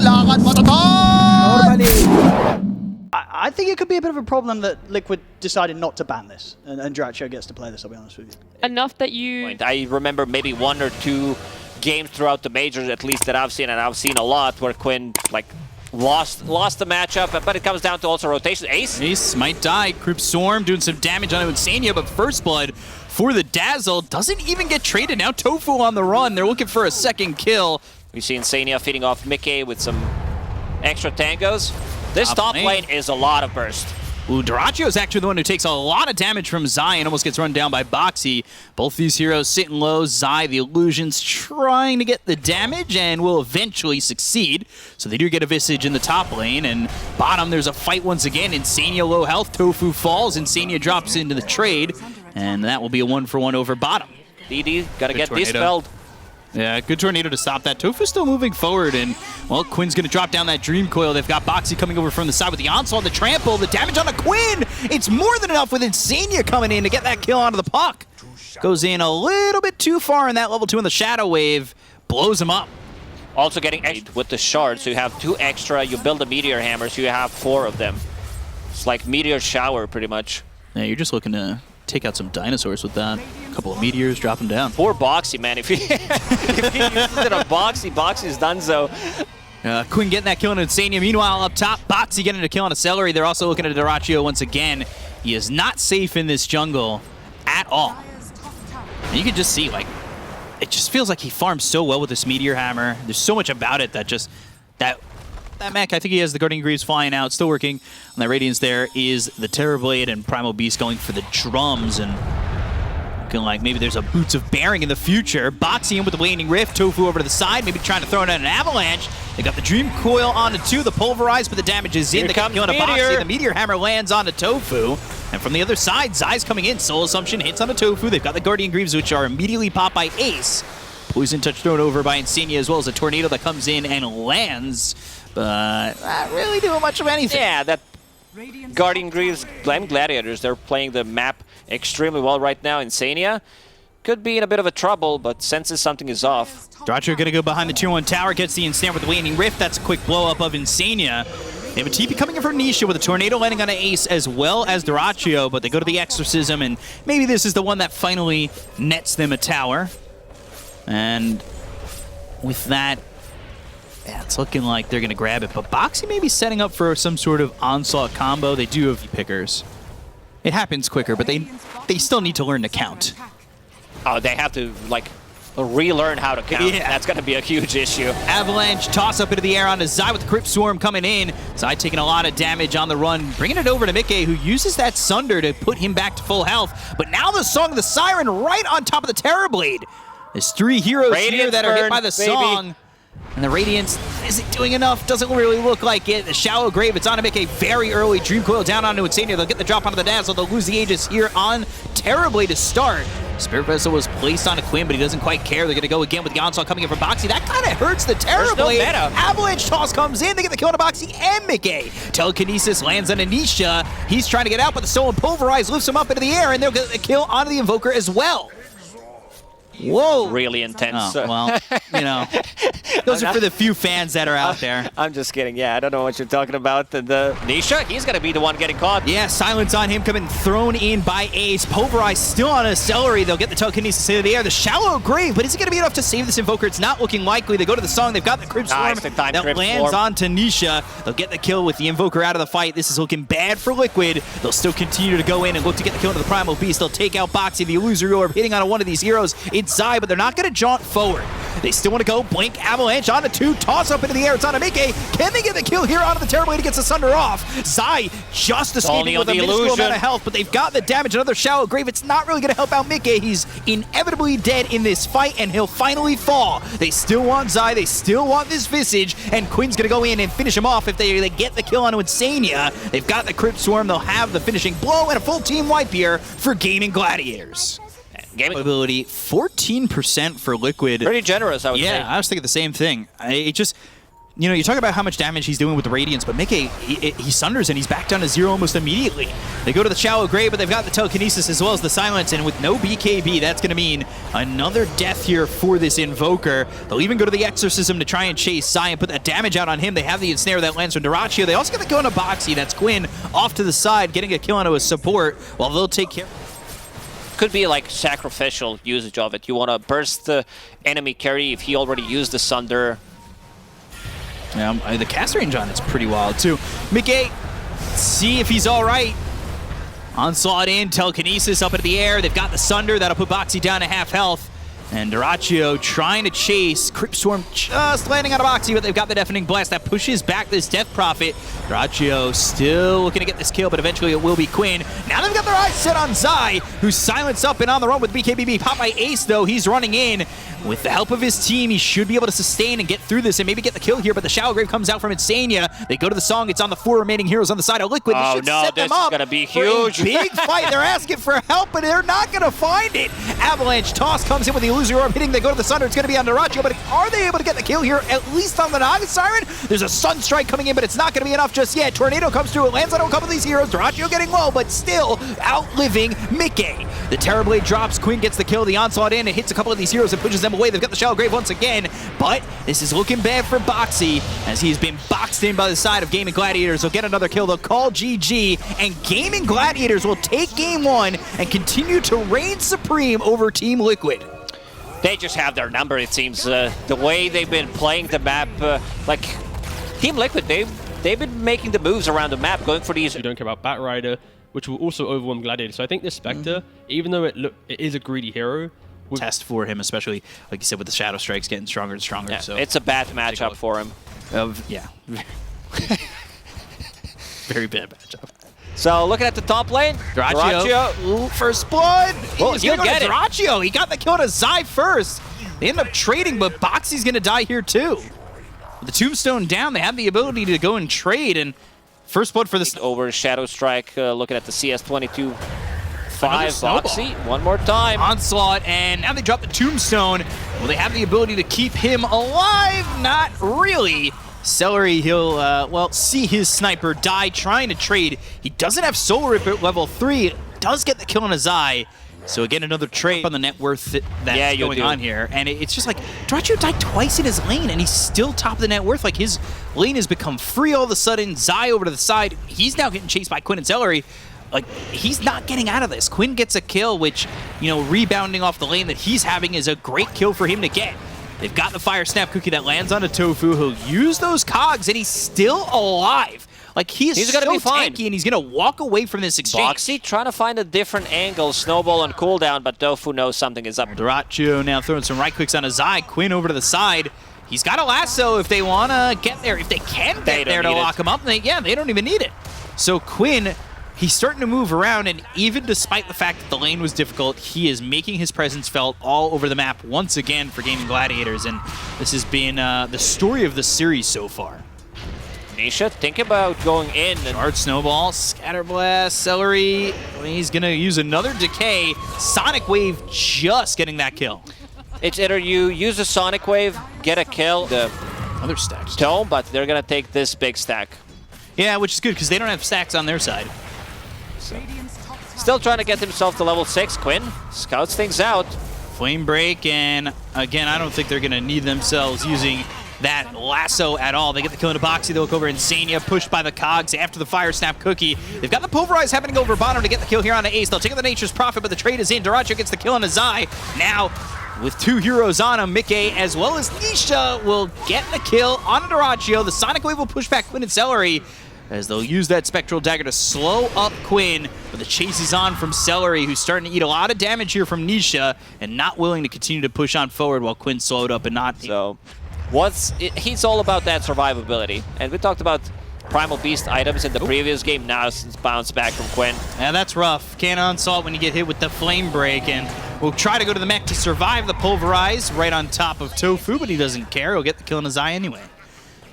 lakad matatag! Normally. I think it could be a bit of a problem that Liquid decided not to ban this, and Dracho gets to play this, I'll be honest with you. Enough that you... I remember maybe 1 or 2 games throughout the majors, at least that I've seen, and I've seen a lot, where Quinn, like, lost the matchup, but it comes down to also rotation. Ace might die. Crypt Swarm doing some damage on Insania, but First Blood for the Dazzle doesn't even get traded. Now Tofu on the run. They're looking for a second kill. We see Insania feeding off Mickey with some extra tangos. This top lane is a lot of burst. Ooh, Dyrachyo is actually the one who takes a lot of damage from Zai and almost gets run down by Boxy. Both these heroes sitting low. Zai, the Illusions, trying to get the damage and will eventually succeed. So they do get a Visage in the top lane. And bottom, there's a fight once again. Insania low health. Tofu falls. Insania drops into the trade. And that will be a 1-for-1 over bottom. DD, gotta get dispelled. Yeah, good tornado to stop that. Tofu's still moving forward, and, well, Quinn's going to drop down that Dream Coil. They've got Boxy coming over from the side with the onslaught, the trample, the damage on the Quinn. It's more than enough with Insania coming in to get that kill onto the puck. Goes in a little bit too far in that level 2 in the Shadow Wave. Blows him up. Also getting 8 with the shards, so you have 2 extra. You build a Meteor Hammer, so you have 4 of them. It's like Meteor Shower, pretty much. Yeah, you're just looking to take out some dinosaurs with that. A couple of meteors, drop them down. Poor Boxy, man. If he uses it on Boxy's done so. Quinn getting that kill on Insania. Meanwhile, up top, Boxy getting a kill on a Celery. They're also looking at Dyrachyo once again. He is not safe in this jungle at all. And you can just see, like, it just feels like he farms so well with this Meteor Hammer. There's so much about it that just, that mech, I think he has the Guardian Greaves flying out, still working. On that Radiance there is the Terrorblade and Primal Beast going for the drums, and looking like maybe there's a Boots of Bearing in the future. Boxy in with the Waning Rift, Tofu over to the side, maybe trying to throw in an Avalanche. They got the Dream Coil onto 2, the Pulverize, but the damage is in. Here They got killing a Boxy, the Meteor Hammer lands onto Tofu. And from the other side, Zai's coming in, Soul Assumption hits on the Tofu. They've got the Guardian Greaves, which are immediately popped by Ace. Poison Touch thrown over by Insania, as well as a Tornado that comes in and lands. But not really doing much of anything. Yeah, that Guardian Greaves and Gladiators, they're playing the map extremely well right now. Insania could be in a bit of a trouble, but senses something is off. Dyrachyo gonna go behind the tier 1 tower, gets the instant with the Waning Rift. That's a quick blow up of Insania. They have a TP coming in from Nisha with a Tornado landing on an Ace as well as Dyrachyo, but they go to the Exorcism, and maybe this is the one that finally nets them a tower. And with that, yeah, it's looking like they're going to grab it. But Boxy may be setting up for some sort of onslaught combo. They do have pickers. It happens quicker, but they still need to learn to count. Oh, they have to, like, relearn how to count. Yeah. That's going to be a huge issue. Avalanche toss up into the air onto Zai with the Crypt Swarm coming in. Zai taking a lot of damage on the run, bringing it over to Mickey, who uses that Sunder to put him back to full health. But now the Song of the Siren right on top of the Terrorblade. There's 3 heroes here that are hit by the song. And the Radiance isn't doing enough. Doesn't really look like it. The Shallow Grave, it's on to make a very early Dream Coil down onto Insania. They'll get the drop onto the Dazzle. They'll lose the Aegis here on Terrorblade to start. Spirit Vessel was placed onto Quinn, but he doesn't quite care. They're going to go again with the onslaught coming in from Boxy. That kind of hurts the Terrorblade. No Avalanche toss comes in. They get the kill on Boxy and Mickey. Telekinesis lands on Anisha. He's trying to get out, but the Stolen Pulverize lifts him up into the air, and they'll get the kill onto the Invoker as well. Whoa. Really intense. Oh, well, you know, those are for the few fans that are out there. I'm just kidding. Yeah, I don't know what you're talking about. The Nisha, he's going to be the one getting caught. Yeah, silence on him coming thrown in by Ace. Pulverize still on a Celery. They'll get the telekinesis into the air. The Shallow Grave, but is it going to be enough to save this Invoker? It's not looking likely. They go to the song. They've got the Crypt Swarm that lands onto Nisha. They'll get the kill with the Invoker out of the fight. This is looking bad for Liquid. They'll still continue to go in and look to get the kill into the Primal Beast. They'll take out Boxy, the Illusory Orb, hitting on one of these heroes. It's Zai, but they're not going to jaunt forward. They still want to go. Blink, Avalanche onto 2, toss up into the air. It's on a Mickey. Can they get the kill here onto the Terrorblade? He gets the Sunder off. Zai just escaping with a minuscule amount of health, but they've got the damage. Another Shallow Grave. It's not really going to help out Mickey. He's inevitably dead in this fight, and he'll finally fall. They still want Zai. They still want this Visage, and Quinn's going to go in and finish him off if they get the kill onto Insania. They've got the Crypt Swarm. They'll have the finishing blow and a full team wipe here for Gaimin Gladiators. Gaming Ability 14% for Liquid. Pretty generous, I would say. Yeah, I was thinking the same thing. It just you know, you talk about how much damage he's doing with the Radiance, but Mickey, he sunders and he's back down to 0 almost immediately. They go to the Shallow Grave, but they've got the Telekinesis as well as the Silence, and with no BKB, that's going to mean another death here for this Invoker. They'll even go to the Exorcism to try and chase Sai and put that damage out on him. They have the Ensnare that lands from Dyrachyo. They also get the kill on a Boxy. That's Quinn off to the side, getting a kill onto a support, while they'll take care. Could be like sacrificial usage of it. You want to burst the enemy carry if he already used the Sunder. Yeah, the cast range on it's pretty wild too. Mickey, see if he's all right. Onslaught in, Telekinesis up into the air. They've got the Sunder. That'll put Boxy down to half health. And Dyrachyo trying to chase. Crypt Storm just landing on a Boxy, but they've got the Deafening Blast that pushes back this Death Prophet. Dyrachyo still looking to get this kill, but eventually it will be Quinn. Now they've got their eyes set on Zai, who's silenced up and on the run with BKBB. Popped by Ace, though. He's running in. With the help of his team, he should be able to sustain and get through this and maybe get the kill here, but the Shallow Grave comes out from Insania. They go to the song. It's on the 4 remaining heroes on the side of Liquid. Oh, should no, set this them up is going to be huge. Big fight. They're asking for help, but they're not going to find it. Avalanche Toss comes in with the Illusory Orb hitting. They go to the Sunder. It's going to be on Dyrachyo, but are they able to get the kill here, at least on the Naga Siren? There's a Sunstrike coming in, but it's not going to be enough just yet. Tornado comes through. It lands on a couple of these heroes. Dyrachyo getting low, but still outliving Mickey. The Terrorblade drops. Quinn gets the kill. The Onslaught in. It hits a couple of these heroes and pushes them away. They've got the Shallow Grave once again, but this is looking bad for Boxy as he's been boxed in by the side of Gaimin Gladiators. They'll get another kill. They'll call GG, and Gaimin Gladiators will take game 1 and continue to reign supreme over Team Liquid. They just have their number, it seems. The way they've been playing the map, like Team Liquid, they've been making the moves around the map, going for these. You don't care about Batrider, which will also overwhelm Gladiator. So I think this Spectre, even though it is a greedy hero, test for him, especially like you said with the Shadow Strikes getting stronger and stronger. Yeah, so it's a bad matchup for him. Yeah, very bad matchup. So looking at the top lane, Dyrachyo. Ooh, first blood. Well, he'll get it. Dyrachyo. He got the kill to Zai first. They end up trading, but Boxy's gonna die here too. With the Tombstone down, they have the ability to go and trade, and first blood for this. Over Shadow Strike, looking at the CS22. 5 Boxy, one more time. Onslaught, and now they drop the Tombstone. Will they have the ability to keep him alive? Not really. Celery, he'll, well, see his sniper die trying to trade. He doesn't have Soul Rip at level 3. Does get the kill on his eye. So again, another trade on the net worth that's going on here. And it's just like, Dyrachyo died twice in his lane, and he's still top of the net worth. Like, his lane has become free all of a sudden. Zai over to the side. He's now getting chased by Quinn and Celery. Like, he's not getting out of this. Quinn gets a kill, which, you know, rebounding off the lane that he's having is a great kill for him to get. They've got the Fire Snap Cookie that lands on a Tofu. He'll use those cogs, and he's still alive. Like, he's gonna be so fine. tanky, and he's going to walk away from this exchange. Boxy trying to find a different angle, snowball on cooldown, but Tofu knows something is up. Dyrachyo now throwing some right clicks on a Zai. Quinn over to the side. He's got a lasso if they want to get there. If they can get there to lock him up, they don't even need it. So Quinn, he's starting to move around, and even despite the fact that the lane was difficult, he is making his presence felt all over the map once again for Gaimin Gladiators, and this has been the story of the series so far. Nisha, think about going in. And Hard Snowball, Scatter Blast, Celery. He's going to use another Decay. Sonic Wave just getting that kill. It's either you use a Sonic Wave, get a kill, the Other stacks. Tome, but they're going to take this big stack. Yeah, which is good because they don't have stacks on their side. Still trying to get himself to level 6. Quinn scouts things out. Flame Break, and again, I don't think they're going to need themselves using that lasso at all. They get the kill into Boxy. They look over Insania, pushed by the cogs after the Fire Snap Cookie. They've got the Pulverize happening over bottom to get the kill here on the Ace. They'll take the Nature's Prophet, but the trade is in. Dyrachyo gets the kill on the Zai. Now, with 2 heroes on him, Mickey as well as Nisha will get the kill on Dyrachyo. The Sonic Wave will push back Quinn and Celery as they'll use that Spectral Dagger to slow up Quinn, but the chase is on from Celery, who's starting to eat a lot of damage here from Nisha and not willing to continue to push on forward while Quinn's slowed up and not. So, he's all about that survivability. And we talked about Primal Beast items in the previous game. Now it's bounced back from Quinn. Yeah, that's rough. Can't Onslaught when you get hit with the Flame Break, and we'll try to go to the mech to survive the Pulverize right on top of Tofu, but he doesn't care. He'll get the kill on his eye anyway.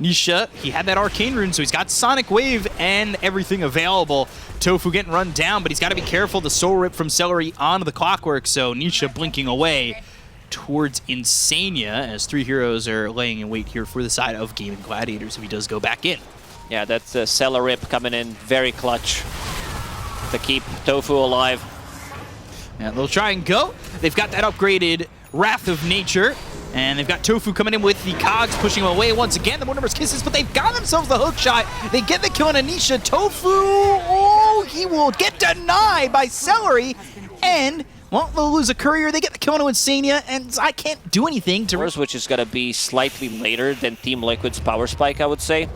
Nisha, he had that Arcane Rune, so he's got Sonic Wave and everything available. Tofu getting run down, but he's got to be careful. The Soul Rip from Celery onto the Clockwork, so Nisha blinking away. towards Insania, as 3 heroes are laying in wait here for the side of Gaimin Gladiators if he does go back in. Yeah, that's a Cellar Rip coming in very clutch to keep Tofu alive. Yeah, they'll try and go. They've got that upgraded Wrath of Nature, and they've got Tofu coming in with the cogs, pushing him away once again. The Mortimer's Kisses, but they've got themselves the hook shot. They get the kill on Anisha. Tofu, oh, he will get denied by Celery, and well, they'll lose a courier. They get the kill on Insania, and I can't do anything to... Which is going to be slightly later than Team Liquid's Power Spike, I would say.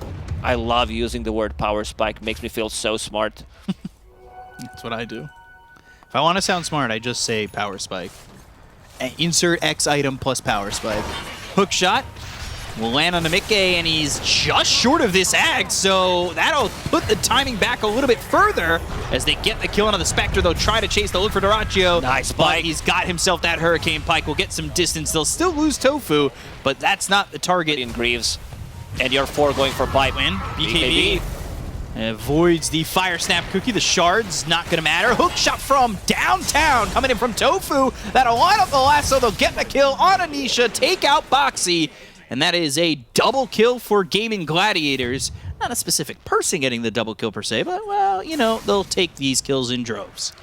I love using the word Power Spike. Makes me feel so smart. That's what I do. If I want to sound smart, I just say Power Spike. Insert X item plus Power Spike. Hook shot will land on the Mickey, and he's just short of this ag, so that'll put the timing back a little bit further as they get the kill on the Spectre. They'll try to chase the look for Duraccio. Nice but spike. he's got himself that Hurricane Pike. Will get some distance. They'll still lose Tofu, but that's not the target. In Greaves. And your 4 going for Pipe. Win. BKB. Avoids the Fire Snap Cookie. The Shard's not going to matter. Hook shot from downtown coming in from Tofu. That'll line up the lasso. They'll get the kill on Anisha, take out Boxy, and that is a double kill for Gaimin Gladiators. Not a specific person getting the double kill per se, but, well, you know, they'll take these kills in droves.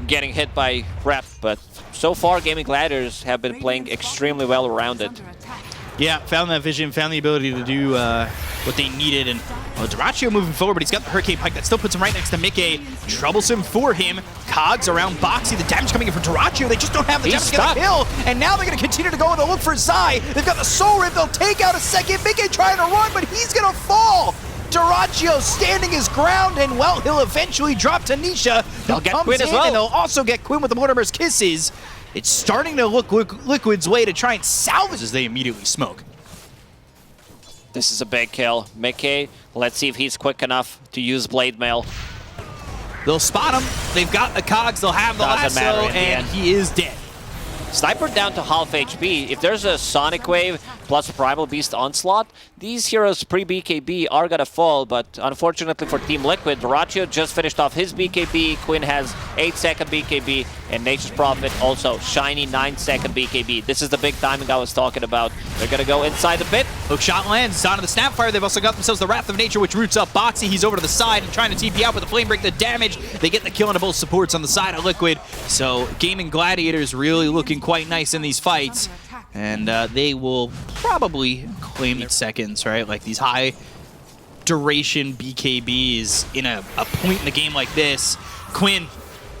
Getting hit by Rep, but so far Gaimin Gladiators have been playing extremely well around it. Yeah, found that vision, found the ability to do what they needed, and Duraccio moving forward, but he's got the Hurricane Pike that still puts him right next to Mickey. Troublesome for him. Cogs around Boxy, the damage coming in from Duraccio. They just don't have the damage to get a kill, and now they're going to continue to go and look for Zai. They've got the Soul Rip, they'll take out a second. Mickey trying to run, but he's going to fall. Duraccio standing his ground, and well, he'll eventually drop to Nisha. They'll get Quinn as well. And they'll also get Quinn with the Mortimer's Kisses. It's starting to look Liquid's way to try and salvage as they immediately smoke. This is a big kill. Mickey, let's see if he's quick enough to use Blade Mail. They'll spot him. They've got the cogs. They'll have the lasso, and he is dead. Sniper down to half HP. If there's a Sonic Wave plus Primal Beast Onslaught, these heroes pre-BKB are gonna fall, but unfortunately for Team Liquid, Duraccio just finished off his BKB, Quinn has 8-second BKB, and Nature's Prophet also shiny 9-second BKB. This is the big timing I was talking about. They're gonna go inside the pit. Hook shot lands onto the Snapfire. They've also got themselves the Wrath of Nature, which roots up Boxy. He's over to the side and trying to TP out with the Flame Break. The damage, they get the kill onto both supports on the side of Liquid. So Gaimin Gladiators really looking quite nice in these fights. And they will probably claim 8 seconds, right? Like these high duration BKBs in a point in a game like this. Quinn,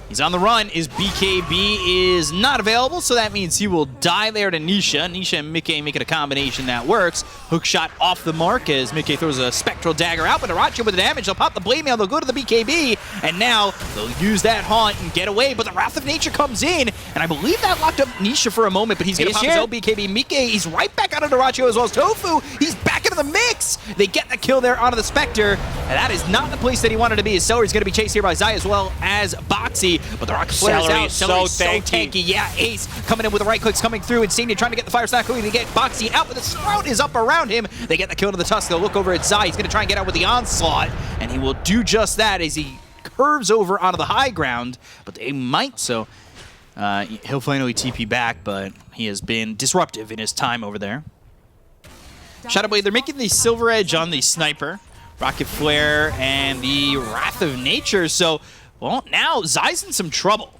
he's on the run. His BKB is not available, so that means he will die there to Nisha. Nisha and Mickey making a combination that works. Hook shot off the mark as Mickey throws a Spectral Dagger out, but Duraccio with the damage. They'll pop the Blade Mail, they'll go to the BKB, and now they'll use that Haunt and get away, but the Wrath of Nature comes in, and I believe that locked up Nisha for a moment, but he's going to pop his own BKB. Mickey, he's right back out of Duraccio as well as Tofu. He's back into the mix. They get the kill there onto the Spectre, and that is not the place that he wanted to be. His Celery's going to be chased here by Zai as well as Boxy, but the rocket flares out. Celery's so tanky. Yeah, Ace coming in with the right clicks coming through. Insania trying to get the Fire Snap Cookie to get Boxy out, but the Sprout is up around him. They get the kill to the Tusk. They'll look over at Zai. He's going to try and get out with the Onslaught, and he will do just that as he curves over onto the high ground, but they might. So he'll finally TP back, but he has been disruptive in his time over there. Shadowblade, they're making the Silver Edge on the Sniper, Rocket Flare, and the Wrath of Nature. So, well, now Zai's in some trouble.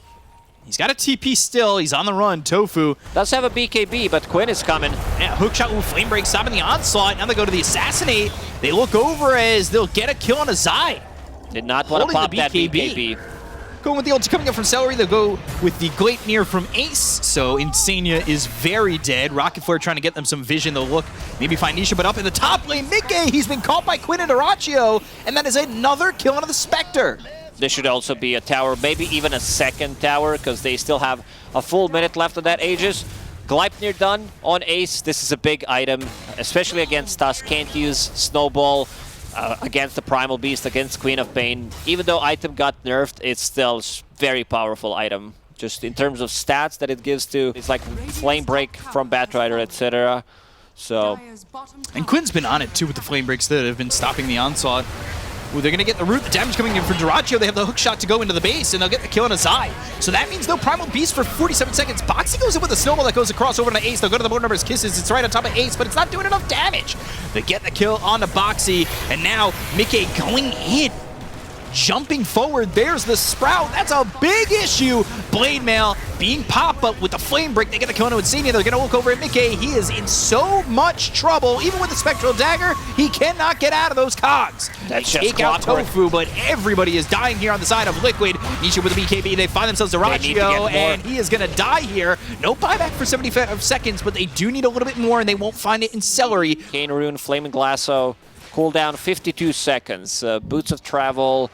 He's got a TP still. He's on the run. Tofu does have a BKB, but Quinn is coming. Yeah, hookshot with Flame Break, stopping the Onslaught. Now they go to the Assassinate. They look over as they'll get a kill on a Zai. Did not want to pop that BKB. Going with the ulti coming up from Celery. They'll go with the Gleipnir from Ace. So Insania is very dead. Rocket Flare trying to get them some vision. They'll look, maybe find Nisha, but up in the top lane, Mickey, he's been caught by Quinn and Duraccio, and that is another kill onto the Spectre. This should also be a tower, maybe even a second tower, because they still have a full minute left of that Aegis. Gleipnir done on Ace. This is a big item, especially against Tusk. Can't use Snowball against the Primal Beast, against Queen of Pain. Even though item got nerfed, it's still a very powerful item. Just in terms of stats that it gives to, it's like Flame Break from Batrider, etc. So, and Quinn's been on it too with the Flame Breaks that have been stopping the Onslaught. Ooh, they're going to get the root. The damage coming in from Dyrachyo. They have the hook shot to go into the base, and they'll get the kill on Azai. So that means no Primal Beast for 47 seconds. Boxy goes in with a snowball that goes across over to Ace. They'll go to the board numbers, Kisses. It's right on top of Ace, but it's not doing enough damage. They get the kill on the Boxy, and now Mickey going in. Jumping forward, there's the Sprout. That's a big issue. Blade Mail being popped, but with the Flame Break, they get the kill on Insignia. They're going to look over at Mickey. He is in so much trouble. Even with the Spectral Dagger, he cannot get out of those cogs. They take out Tofu, but everybody is dying here on the side of Liquid. Nisha with the BKB. They find themselves Dyrachyo, and he is going to die here. No buyback for 75 seconds, but they do need a little bit more, and they won't find it in Celery. Cane Rune, Flaming Glasso. Cooldown 52 seconds. Boots of Travel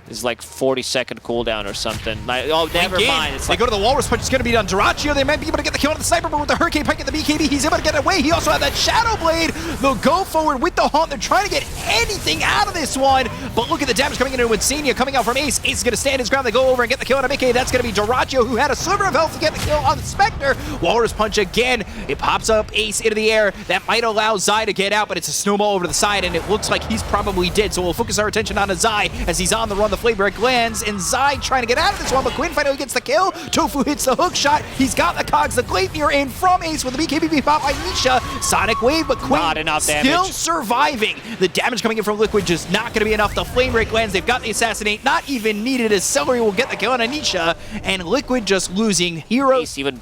is like 40-second cooldown or something. Like, oh, never mind. It's they like, go to the Walrus Punch. It's going to be on Dyrachyo. They might be able to get the kill on the Sniper, but with the Hurricane Pike and the BKB, he's able to get away. He also had that Shadow Blade. They'll go forward with the Haunt. They're trying to get anything out of this one, but look at the damage coming into Insignia, coming out from Ace. Ace is going to stand his ground. They go over and get the kill on Mickey. That's going to be Dyrachyo, who had a sliver of health to get the kill on the Spectre. Walrus Punch again. It pops up Ace into the air. That might allow Zai to get out, but it's a snowball over to the side, and it looks like he's probably dead. So we'll focus our attention on Zai as he's on the run. The Flame Break lands, and Zai trying to get out of this one, but Quinn finally gets the kill. Tofu hits the hook shot. He's got the cogs. The Gleipnir in from Ace with the BKB pop by Nisha. Sonic Wave, but Quinn not enough still damage. Surviving. The damage coming in from Liquid just not going to be enough. The Flame Break lands. They've got the Assassinate. Not even needed as Celery will get the kill on Anisha, and Liquid just losing heroes. Ace even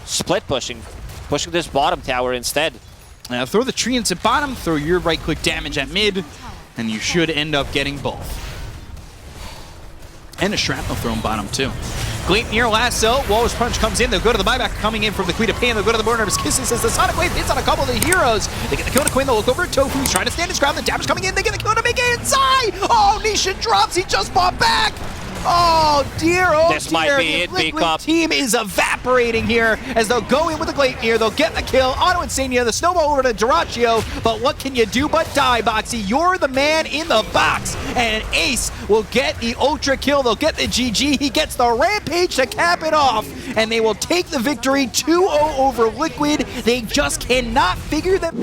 split pushing this bottom tower instead. Now throw the treants at bottom, throw your right-click damage at mid, and you should end up getting both. And a Shrapnel thrown bottom, too. Gleipnir lasso, Walrus Punch comes in, they'll go to the buyback coming in from the Queen of Pain, they'll go to the border of Kisses as the Sonic Wave hits on a couple of the heroes. They get the kill to Quinn, they'll look over at Tofu, he's trying to stand his ground, the damage coming in, they get the kill to Mickey and Zai! Oh, Nisha drops, he just bought back! Oh dear, oh this dear, might be it, Liquid team is evaporating here as they'll go in with the Gleipnir, they'll get the kill, Auto Insignia, the snowball over to Dyrachyo, but what can you do but die, Boxy? You're the man in the box, and Ace will get the Ultra kill, they'll get the GG, he gets the Rampage to cap it off, and they will take the victory 2-0 over Liquid. They just cannot figure them.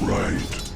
Right.